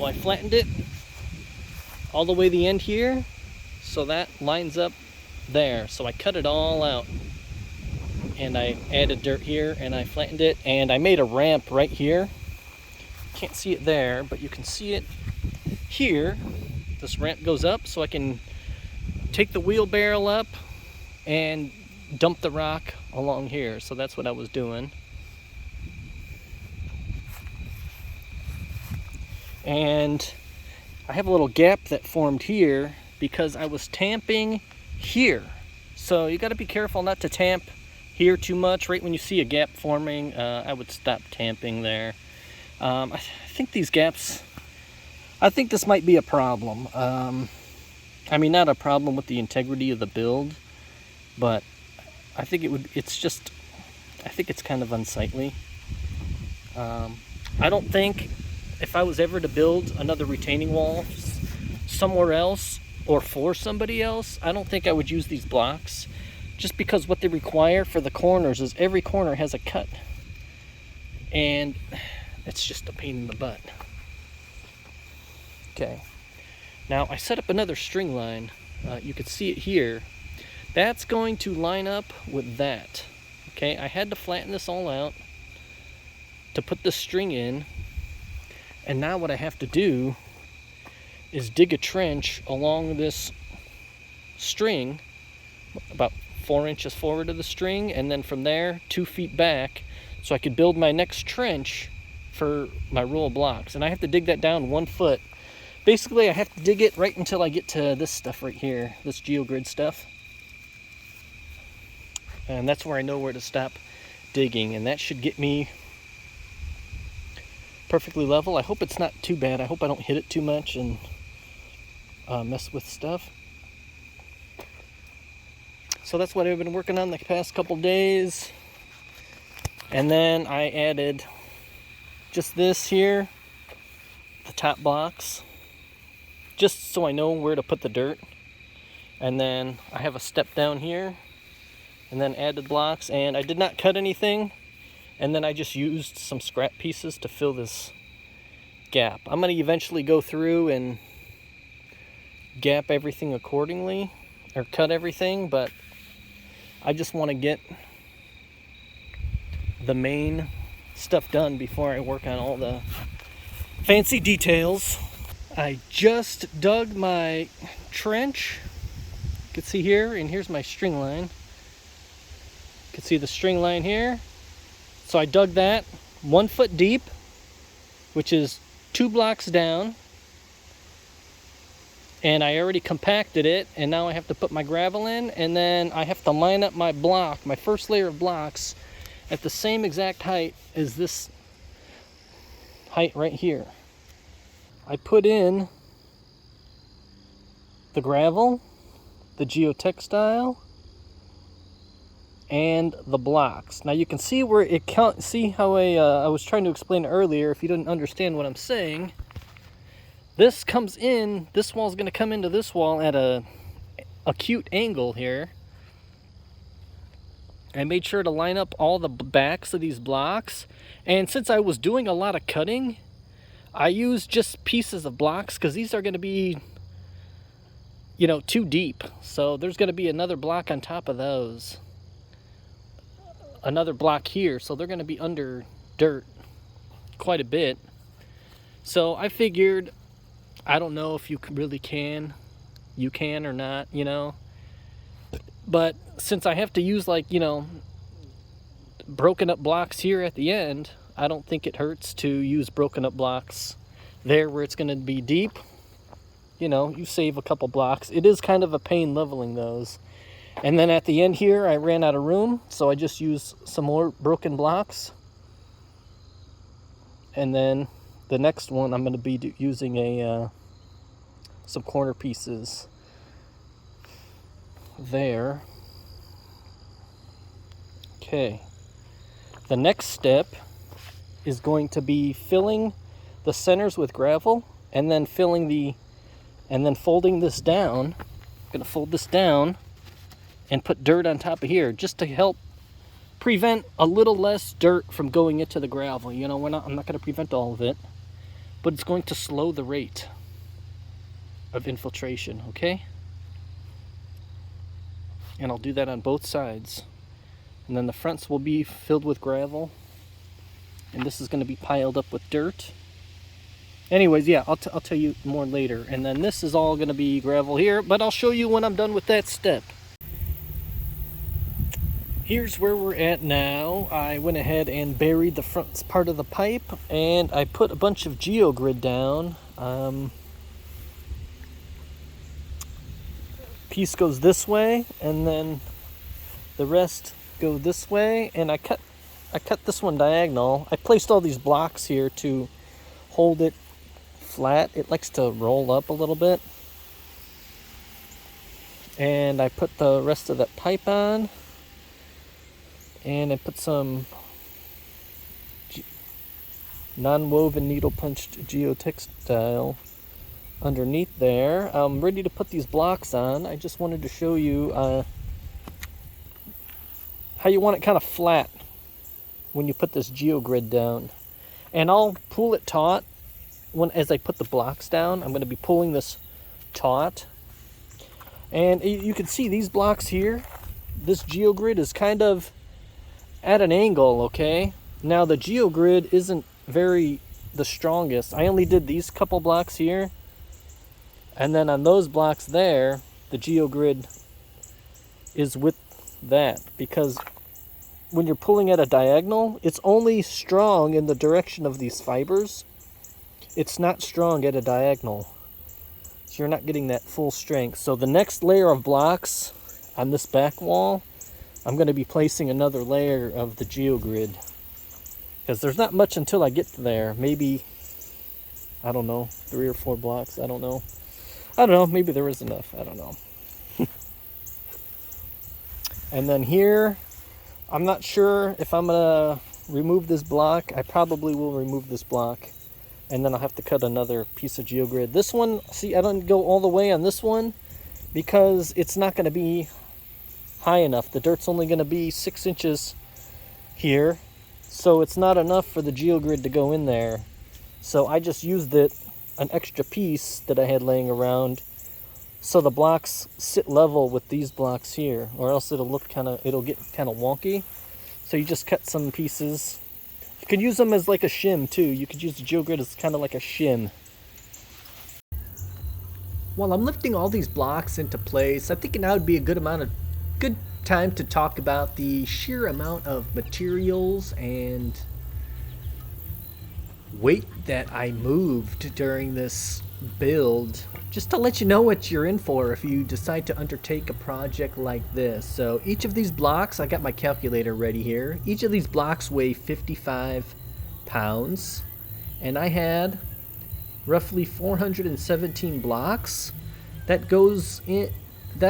So I flattened it all the way to the end here, so that lines up there. So I cut it all out, and I added dirt here, and I flattened it, and I made a ramp right here. Can't see it there, but you can see it here. This ramp goes up, so I can take the wheelbarrow up and dump the rock along here. So that's what I was doing. And I have a little gap that formed here because I was tamping here. So you got to be careful not to tamp here too much. Right when you see a gap forming, I would stop tamping there. I think these gaps, I think this might be a problem. I mean, not a problem with the integrity of the build, but I think I think it's kind of unsightly. I don't think if I was ever to build another retaining wall somewhere else or for somebody else, I don't think I would use these blocks, just because what they require for the corners is every corner has a cut, and it's just a pain in the butt. Okay, now I set up another string line. You can see it here. That's going to line up with that. Okay, I had to flatten this all out to put the string in, and now what I have to do is dig a trench along this string about 4 inches forward of the string, and then from there 2 feet back, so I could build my next trench for my row of blocks. And I have to dig that down 1 foot. Basically, I have to dig it right until I get to this stuff right here, this geogrid stuff. And that's where I know where to stop digging, and that should get me perfectly level. I hope it's not too bad. I hope I don't hit it too much and mess with stuff. So that's what I've been working on the past couple days. And then I added just this here, the top blocks, just so I know where to put the dirt. And then I have a step down here, and then added blocks, and I did not cut anything. And then I just used some scrap pieces to fill this gap. I'm going to eventually go through and gap everything accordingly, or cut everything, but I just want to get the main stuff done before I work on all the fancy details. I just dug my trench. You can see here, and here's my string line. You can see the string line here. So I dug that 1 foot deep, which is 2 blocks down, and I already compacted it, and now I have to put my gravel in, and then I have to line up my block, my first layer of blocks, at the same exact height as this height right here. I put in the gravel, the geotextile, and the blocks. Now you can see where it counts. See how I was trying to explain earlier, if you didn't understand what I'm saying. This comes in, this wall is going to come into this wall at a acute angle here. I made sure to line up all the backs of these blocks, and since I was doing a lot of cutting, I used just pieces of blocks, because these are going to be, you know, too deep. So there's going to be another block on top of those, another block here, so they're going to be under dirt quite a bit. So I figured, I don't know if you really can or not, you know, but since I have to use, like, you know, broken up blocks here at the end, I don't think it hurts to use broken up blocks there where it's going to be deep. You know, you save a couple blocks. It is kind of a pain leveling those. And then at the end here, I ran out of room, so I just used some more broken blocks. And then the next one, I'm going to be using some corner pieces there. Okay. The next step is going to be filling the centers with gravel, and then folding this down. I'm going to fold this down and put dirt on top of here, just to help prevent a little less dirt from going into the gravel. You know, I'm not going to prevent all of it, but it's going to slow the rate of infiltration, okay? And I'll do that on both sides. And then the fronts will be filled with gravel, and this is going to be piled up with dirt. Anyways, yeah, I'll tell you more later. And then this is all going to be gravel here, but I'll show you when I'm done with that step. Here's where we're at now. I went ahead and buried the front part of the pipe, and I put a bunch of geogrid down. Piece goes this way, and then the rest go this way, and I cut this one diagonal. I placed all these blocks here to hold it flat. It likes to roll up a little bit. And I put the rest of that pipe on, and I put some non-woven needle punched geotextile underneath there. I'm ready to put these blocks on. I just wanted to show you how you want it kind of flat when you put this geogrid down. And I'll pull it taut as I put the blocks down. I'm going to be pulling this taut. And you can see these blocks here. This geogrid is kind of at an angle, okay? Now the geogrid isn't the strongest. I only did these couple blocks here. And then on those blocks there, the geogrid is with that, because when you're pulling at a diagonal, it's only strong in the direction of these fibers. It's not strong at a diagonal. So you're not getting that full strength. So the next layer of blocks on this back wall, I'm going to be placing another layer of the geogrid, because there's not much until I get to there. Maybe, I don't know, 3 or 4 blocks. I don't know. Maybe there is enough. I don't know. And then here, I'm not sure if I'm going to remove this block. I probably will remove this block. And then I'll have to cut another piece of geogrid. This one, see, I don't go all the way on this one because it's not going to be high enough. The dirt's only going to be 6 inches here. So it's not enough for the geogrid to go in there. So I just used an extra piece that I had laying around, so the blocks sit level with these blocks here, or else it'll get kind of wonky. So you just cut some pieces. You could use them as like a shim too. You could use the geogrid as kind of like a shim. While I'm lifting all these blocks into place, I think now would be a good time to talk about the sheer amount of materials and weight that I moved during this build, just to let you know what you're in for if you decide to undertake a project like this. So each of these blocks, I got my calculator ready here, each of these blocks weigh 55 pounds, and I had roughly 417 blocks. That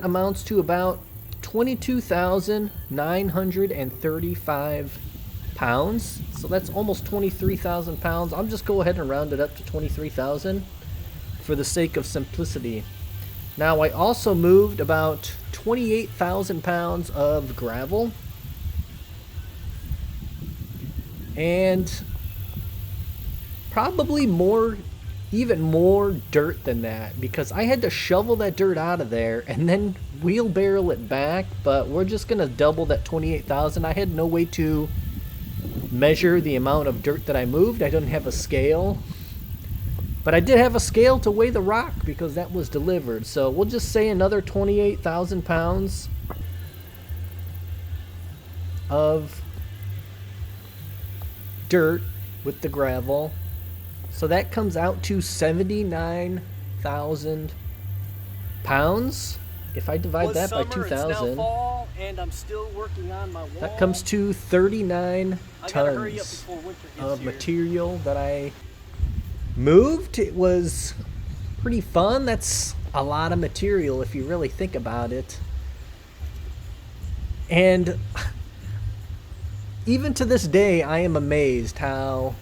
amounts to about 22,935 pounds. So that's almost 23,000 pounds. I'll just go ahead and round it up to 23,000 for the sake of simplicity. Now I also moved about 28,000 pounds of gravel and probably even more dirt than that, because I had to shovel that dirt out of there and then wheelbarrow it back. But we're just gonna double that 28,000. I had no way to measure the amount of dirt that I moved. I didn't have a scale, but I did have a scale to weigh the rock because that was delivered. So we'll just say another 28,000 pounds of dirt with the gravel. So that comes out to 79,000 pounds. If I divide that by 2,000, and I'm still working on my wall, that comes to 39 tons of material that I moved. It was pretty fun. That's a lot of material if you really think about it. And even to this day, I am amazed how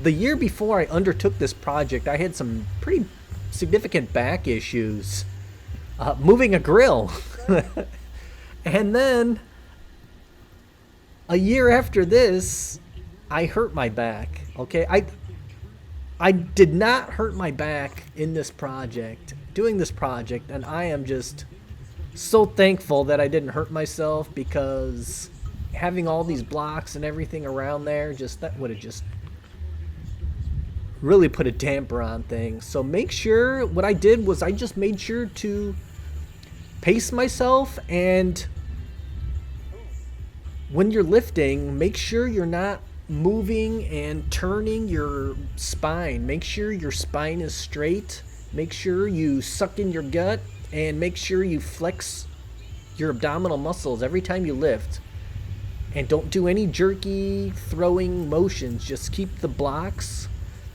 the year before I undertook this project, I had some pretty significant back issues moving a grill. And then a year after this, I hurt my back. Okay, I did not hurt my back in this project, doing this project, and I am just so thankful that I didn't hurt myself, because having all these blocks and everything around there, just that would have just really put a damper on things. So make sure, what I did was I just made sure to pace myself, and when you're lifting, make sure you're not moving and turning your spine. Make sure your spine is straight. Make sure you suck in your gut, and make sure you flex your abdominal muscles every time you lift. And don't do any jerky throwing motions. Just keep the blocks,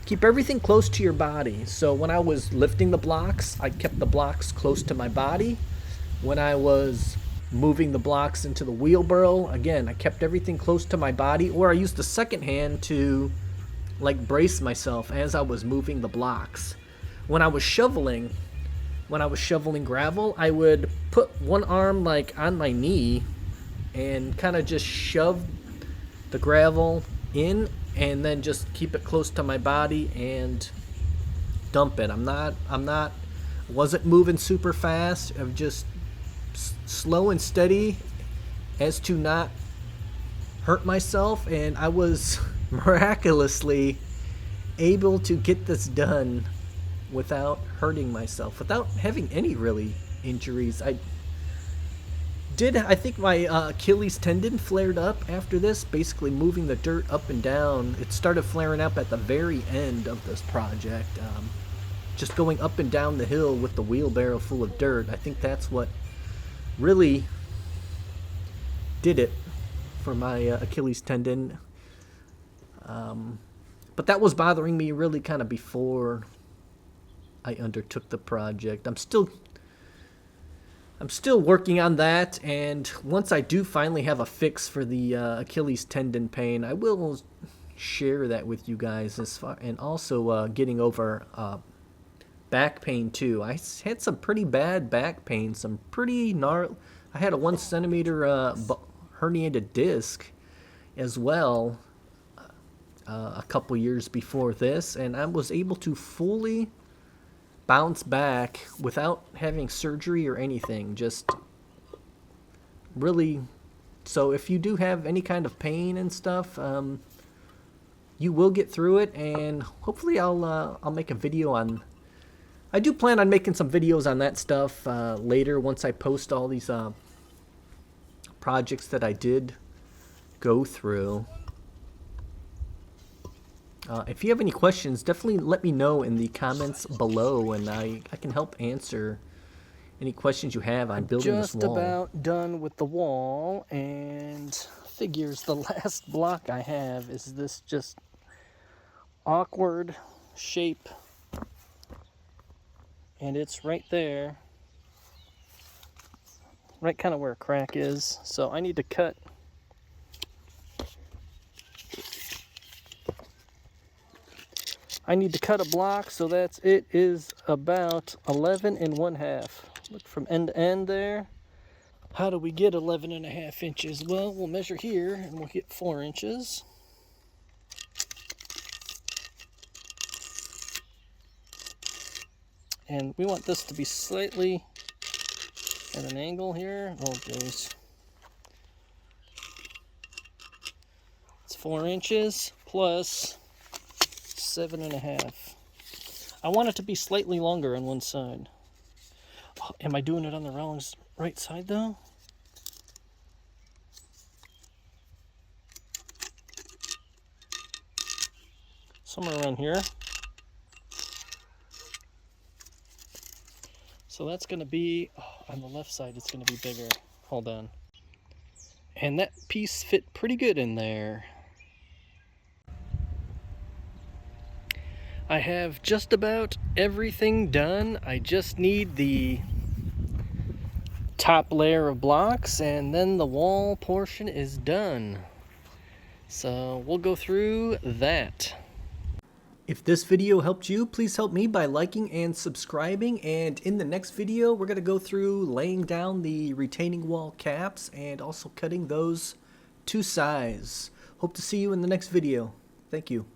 keep everything close to your body. So when I was lifting the blocks, I kept the blocks close to my body. When I was moving the blocks into the wheelbarrow, again, I kept everything close to my body, or I used the second hand to like brace myself as I was moving the blocks. When I was shoveling gravel, I would put one arm like on my knee and kind of just shove the gravel in, and then just keep it close to my body and dump it. Wasn't moving super fast. I'm just slow and steady as to not hurt myself, and I was miraculously able to get this done without hurting myself, without having any really injuries. I think my Achilles tendon flared up after this, basically moving the dirt up and down. It started flaring up at the very end of this project, just going up and down the hill with the wheelbarrow full of dirt. I think that's what really did it for my Achilles tendon. But that was bothering me really kind of before I undertook the project. I'm still working on that, and once I do finally have a fix for the Achilles tendon pain, I will share that with you guys. And also getting over back pain too. I had some pretty bad back pain, some pretty gnarly. I had a 1 centimeter herniated disc as well a couple years before this, and I was able to fully bounce back without having surgery or anything. Just really, so if you do have any kind of pain and stuff, you will get through it, and hopefully I'll make a video on. I do plan on making some videos on that stuff later once I post all these projects that I did go through. If you have any questions, definitely let me know in the comments below, and I can help answer any questions you have on building this wall. Just about done with the wall, and figures the last block I have is this just awkward shape, and it's right there, right kind of where a crack is. So I need to cut a block, so it is about 11 1/2. Look from end to end there. How do we get 11 1/2 inches? Well, we'll measure here and we'll get 4 inches. And we want this to be slightly at an angle here. Oh, geez. It's 4 inches plus 7 1/2. I want it to be slightly longer on one side. Oh, am I doing it on the right side though? Somewhere around here. So that's going to be, on the left side it's going to be bigger. Hold on. And that piece fit pretty good in there. I have just about everything done. I just need the top layer of blocks, and then the wall portion is done. So we'll go through that. If this video helped you, please help me by liking and subscribing. And in the next video, we're going to go through laying down the retaining wall caps and also cutting those to size. Hope to see you in the next video. Thank you.